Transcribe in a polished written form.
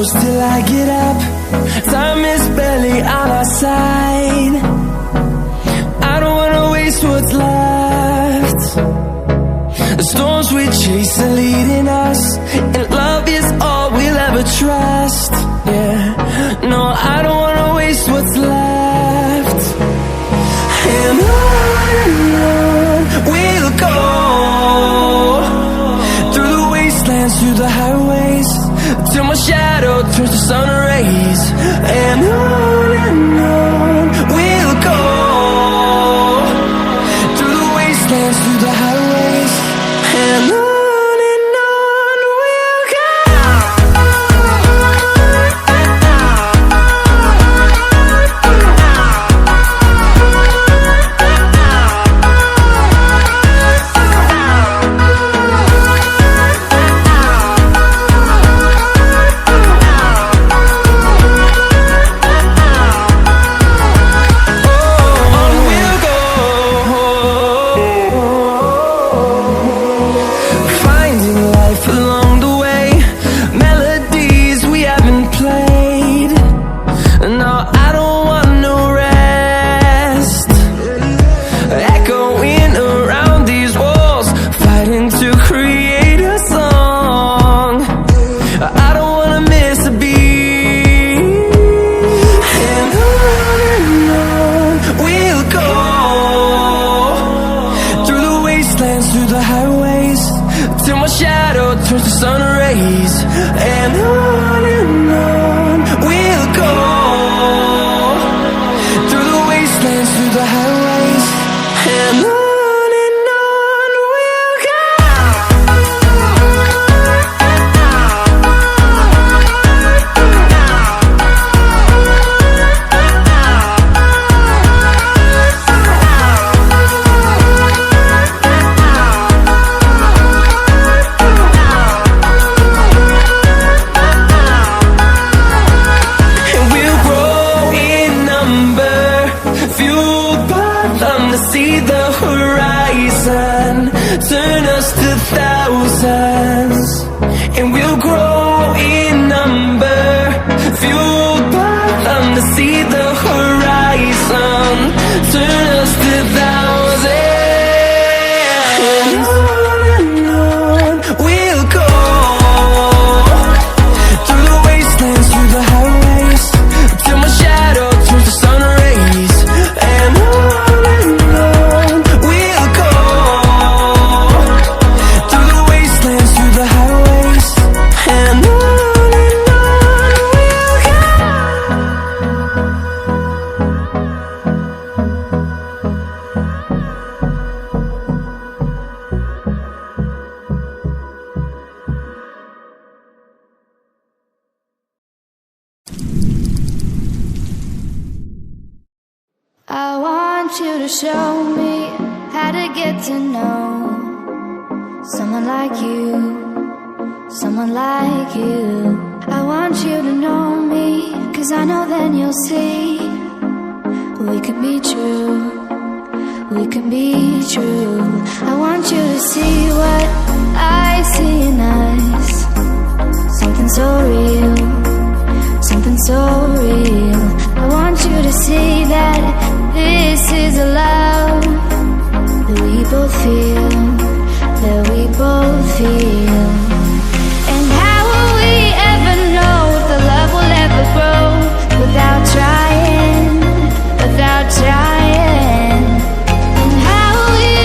close till I get up. Time is barely on our side. I don't wanna waste what's left. The storms we chase are leading us, and love is all we'll ever trust. Yeah, no, I don't wanna waste what's left. And on we'll go, through the wastelands, through the highways, till my shadow turns to sun rays. And on we'll go, through the wastelands, through the highways, and on we'll go. Turns to sun rays, and on we'll go, through the wastelands, through the highways, and on we'll go. See the horizon, turn us to thousands, and we'll grow in number, fueled by them. To see the horizon, turn us to thousands, and on we'll go, through the wastelands, through the highways, till my shadow turns to sun rays, and on I want you to show me how to get to know someone like you, someone like you. I want you to know me, 'cause I know then you'll see we can be true, we can be true. I want you to see what I see in us, something so real, something so real. I want you to see that this is a love that we both feel.